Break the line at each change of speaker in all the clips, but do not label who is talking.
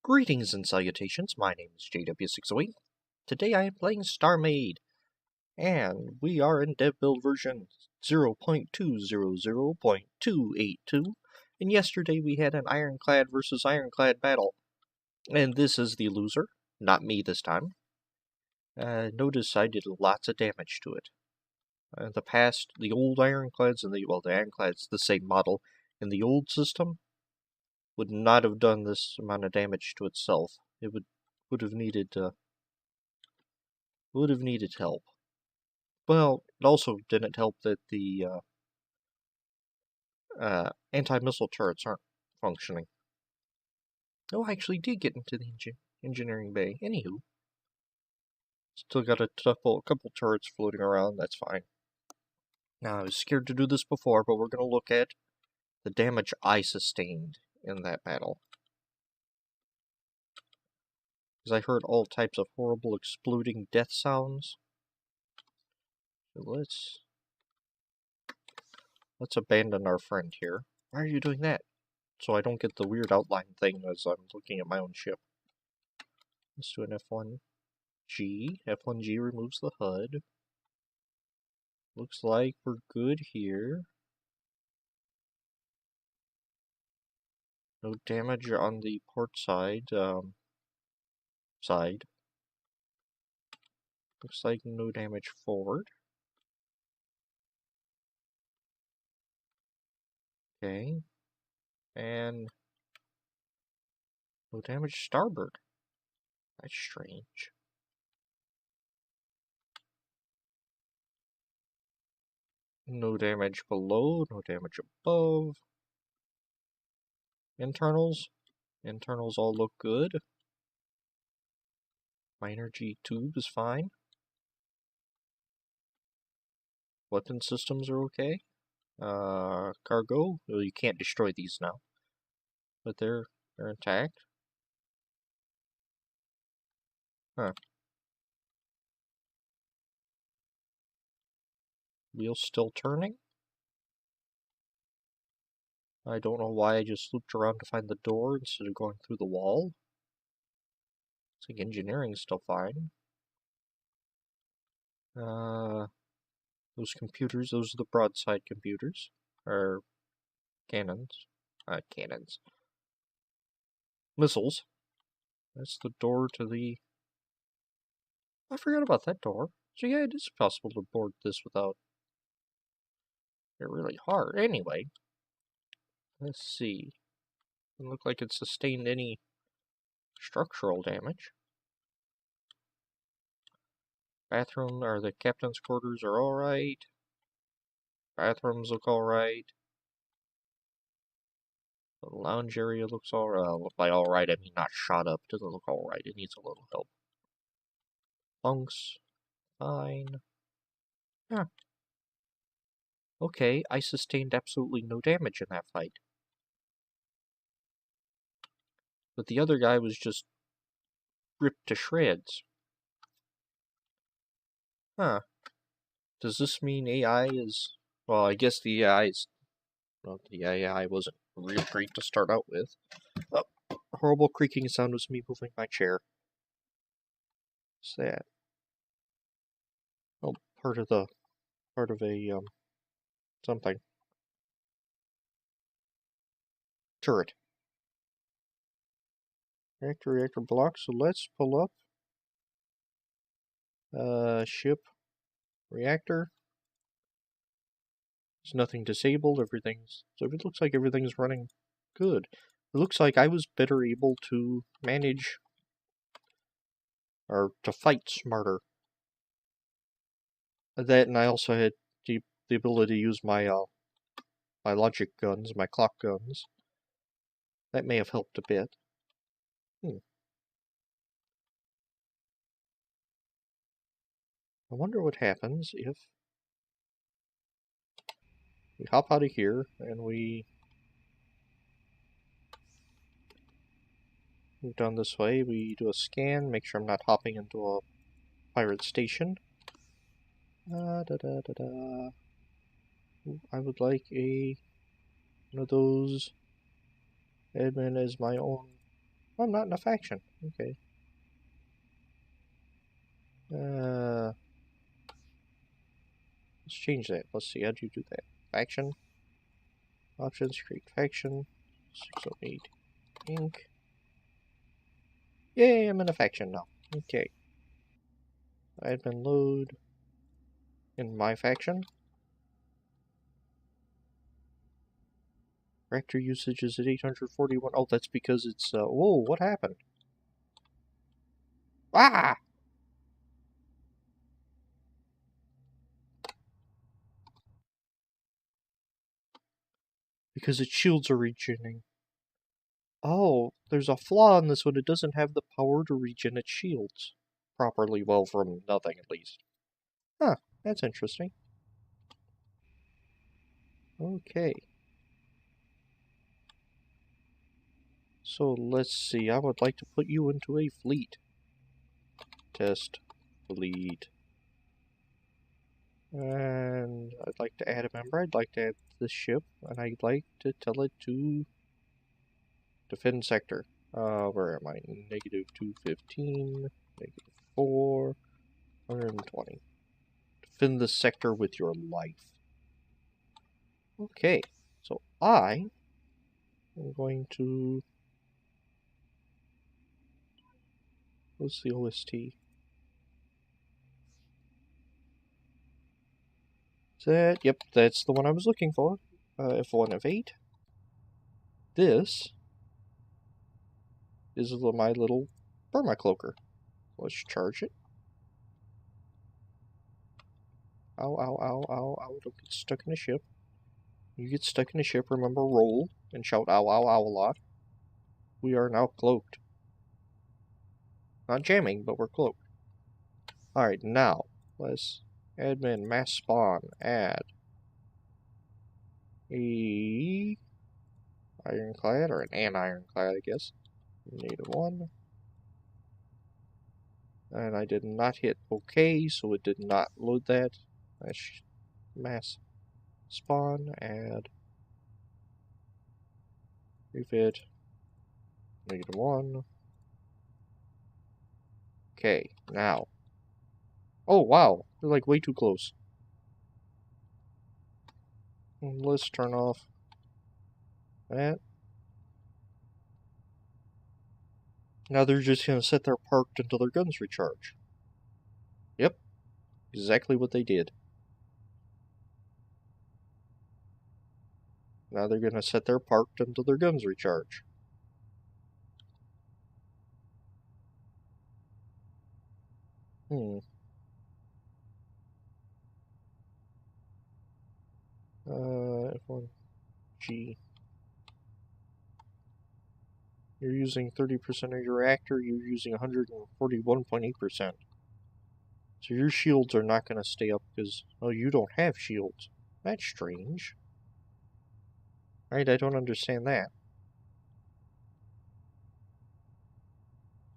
Greetings and salutations, my name is JW608. Today I am playing Starmade, and we are in dev build version 0.200.282, and yesterday we had an ironclad versus ironclad battle, and this is the loser, not me this time. Notice I did lots of damage to it. In the past, the old ironclads and the ironclads, the same model, in the old system, would not have done this amount of damage to itself. It would have needed help. Well, it also didn't help that the anti-missile turrets aren't functioning. Oh, I actually did get into the engineering bay. Anywho, still got a couple turrets floating around. That's fine. Now, I was scared to do this before, but we're going to look at the damage I sustained in that battle. Because I heard all types of horrible exploding death sounds. So let's abandon our friend here. Why are you doing that? So I don't get the weird outline thing as I'm looking at my own ship. Let's do an F1G. F1G removes the HUD. Looks like we're good here. No damage on the port side. Looks like no damage forward. Okay. And no damage starboard. That's strange. No damage below, no damage above. Internals all look good. My energy tube is fine. Weapon systems are okay. Cargo, well, you can't destroy these now. But they're intact. Huh. Wheels still turning? I don't know why I just looped around to find the door instead of going through the wall. Looks like engineering's still fine. Those computers, those are the broadside computers. Or cannons. Cannons. Missiles. That's the door to the... I forgot about that door. So yeah, it is possible to board this without it really hard. Anyway, let's see. Doesn't look like it sustained any structural damage. Bathroom, or the captain's quarters are alright. Bathrooms look alright. The lounge area looks alright. By alright, I mean not shot up. It doesn't look alright. It needs a little help. Bunks, fine. Huh. Okay, I sustained absolutely no damage in that fight. But the other guy was just ripped to shreds. Huh. Does this mean AI is... Well, I guess the AI is... Well, the AI wasn't real great to start out with. Oh, horrible creaking sound was me moving my chair. What's that? Oh, part of a, something. Turret. Reactor block, so let's pull up. Ship. Reactor. There's nothing disabled, so it looks like everything's running good. It looks like I was better able to manage, or to fight smarter. That, and I also had the ability to use my, my logic guns, my clock guns. That may have helped a bit. I wonder what happens if we hop out of here and we move down this way. We do a scan, make sure I'm not hopping into a pirate station. I would like one of those admin as my own I'm not in a faction. Okay. Let's change that. Let's see, how do you do that? Faction. Options, create faction. 608 Inc. Yay, I'm in a faction now. Okay. Admin load. In my faction. Reactor usage is at 841. Oh, that's because it's, whoa, what happened? Ah! Because its shields are regening. Oh, there's a flaw in this one. It doesn't have the power to regen its shields properly. Well, from nothing, at least. Huh, that's interesting. Okay. So, let's see. I would like to put you into a fleet. Test fleet. And I'd like to add a member. I'd like to add this ship. And I'd like to tell it to defend sector. Where am I? Negative 215. Negative 4. 120. Defend the sector with your life. Okay. So I am going to... What's the OST? That, yep, that's the one I was looking for. F1, F8. This is my little permacloaker. Let's charge it. Ow, ow, ow, ow, ow. Don't get stuck in a ship. You get stuck in a ship, remember roll and shout ow, ow, ow a lot. We are now cloaked. Not jamming, but we're cloaked. Alright, now, let's admin mass spawn, add a ironclad, or an ironclad, I guess. Native 1. And I did not hit OK, so it did not load that. Mass spawn, add, refit, negative 1. Okay, now. Oh, wow, they're like way too close. Let's turn off that. Now they're just going to sit there parked until their guns recharge. Yep, exactly what they did. Now they're going to sit there parked until their guns recharge. F1, G. You're using 30% of your reactor, you're using 141.8%. So your shields are not going to stay up because, oh, you don't have shields. That's strange. Right, I don't understand that.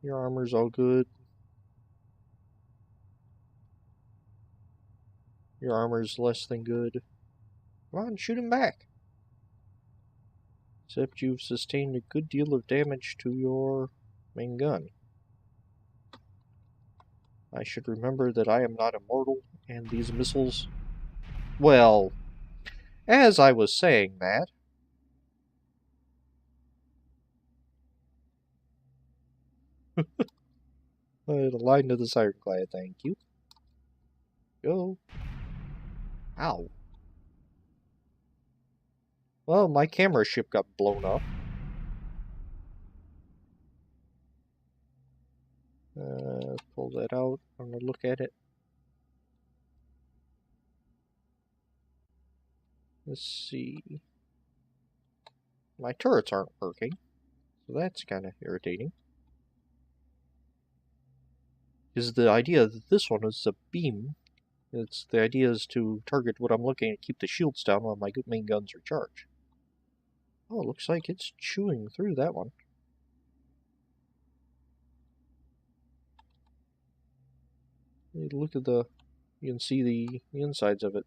Your armor's all good. Your armor's less than good. Come on, shoot him back. Except you've sustained a good deal of damage to your main gun. I should remember that I am not immortal, and these missiles... Well, as I was saying that... Align to this ironclad, thank you. Go. Ow. Well, my camera ship got blown up. Pull that out. I'm gonna look at it. Let's see. My turrets aren't working, so that's kind of irritating. Because the idea that this one is a beam, the idea is to target what I'm looking at, keep the shields down while my main guns are charged. Oh, it looks like it's chewing through that one. Look at you can see the insides of it.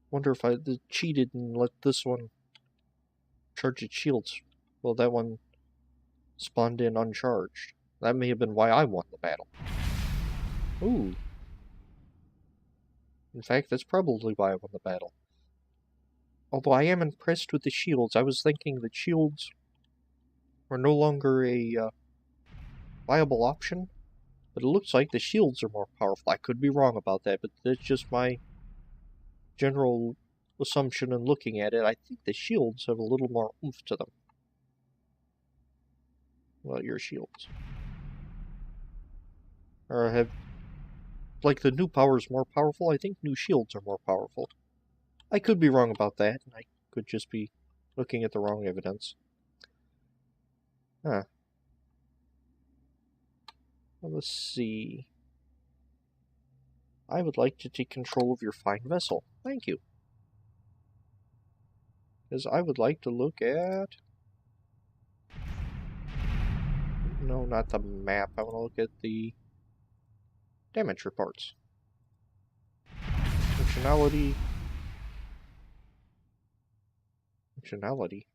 Wonder if I cheated and let this one charge its shields. Well, that one spawned in uncharged. That may have been why I won the battle. Ooh. In fact, that's probably why I won the battle. Although I am impressed with the shields. I was thinking that shields were no longer a viable option. But it looks like the shields are more powerful. I could be wrong about that, but that's just my general assumption in looking at it. I think the shields have a little more oomph to them. Well, your shields. Or have... Like, the new power is more powerful? I think new shields are more powerful. I could be wrong about that. I could just be looking at the wrong evidence. Huh. Well, let's see. I would like to take control of your fine vessel. Thank you. Because I would like to look at... No, not the map. I want to look at the damage reports. Functionality. Functionality.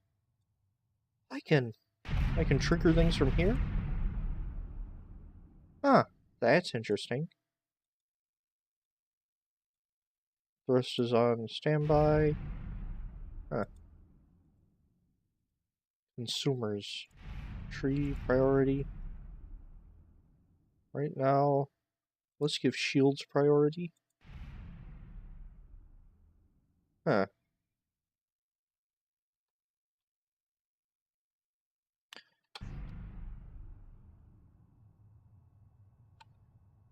I can trigger things from here? Huh, that's interesting. Thrust is on standby. Huh. Consumers. Tree priority. Right now, let's give shields priority. Huh.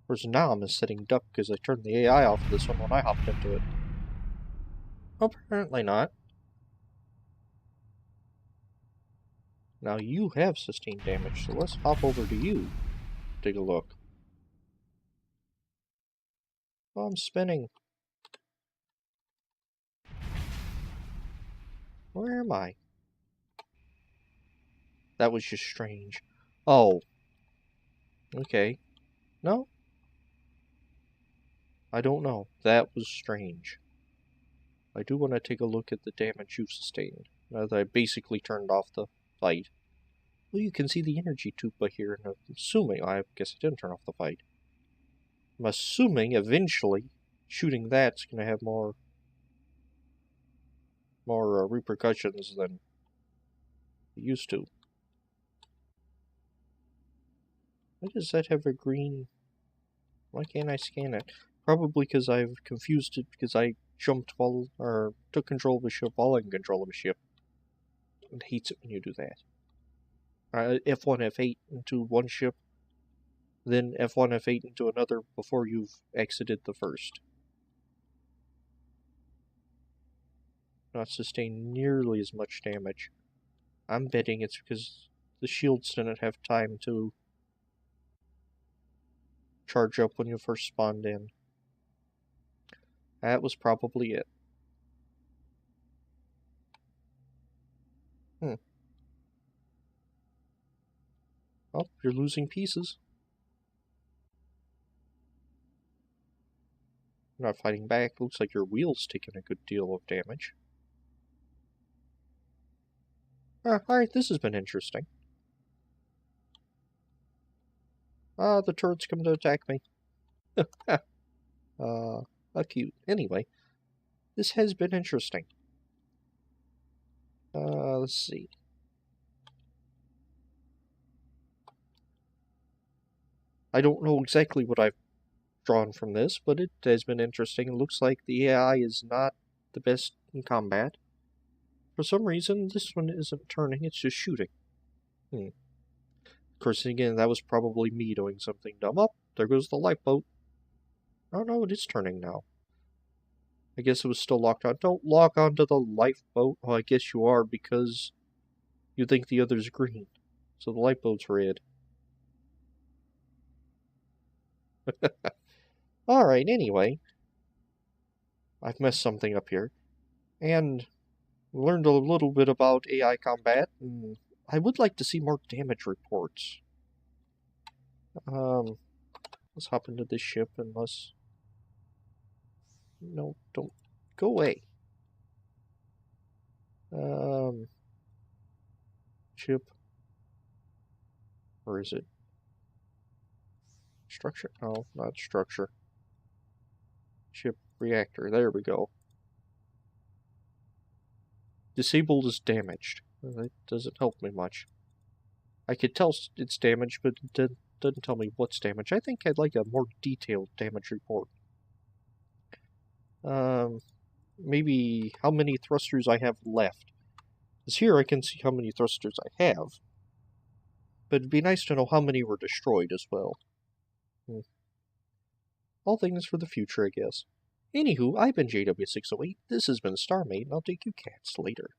Of course, now I'm a sitting duck because I turned the AI off of this one when I hopped into it. Apparently not. Now you have sustained damage, so let's hop over to you. Take a look. Oh, I'm spinning. Where am I? That was just strange. Oh. Okay. No? I don't know. That was strange. I do want to take a look at the damage you sustained, now that I basically turned off the fight. Well, you can see the energy tuba here, and I'm assuming, I guess I didn't turn off the fight. I'm assuming, eventually, shooting that's going to have more repercussions than it used to. Why does that have a green... Why can't I scan it? Probably because I've confused it because I jumped while... or took control of a ship while in control of a ship. It hates it when you do that. F1, F8 into one ship, then F1, F8 into another before you've exited the first. Not sustain nearly as much damage. I'm betting it's because the shields didn't have time to charge up when you first spawned in. That was probably it. Oh, you're losing pieces. You're not fighting back. Looks like your wheel's taking a good deal of damage. Alright, this has been interesting. The turret's coming to attack me. Cute. Anyway, this has been interesting. Let's see. I don't know exactly what I've drawn from this, but it has been interesting. It looks like the AI is not the best in combat. For some reason, this one isn't turning, it's just shooting. Of course, again, that was probably me doing something dumb. Oh, there goes the lifeboat. Oh no, it is turning now. I guess it was still locked on. Don't lock onto the lifeboat. Well, I guess you are because you think the other's green. So the lifeboat's red. Alright, anyway. I've messed something up here. And learned a little bit about AI combat. And I would like to see more damage reports. Let's hop into this ship and let's... No, don't... Go away. Ship. Or is it? Structure? No, not structure. Ship reactor. There we go. Disabled is damaged. That doesn't help me much. I could tell it's damaged, but it doesn't tell me what's damaged. I think I'd like a more detailed damage report. Maybe how many thrusters I have left. Because here I can see how many thrusters I have. But it'd be nice to know how many were destroyed as well. All things for the future, I guess. Anywho, I've been JW608. This has been Starmade, and I'll take you cats later.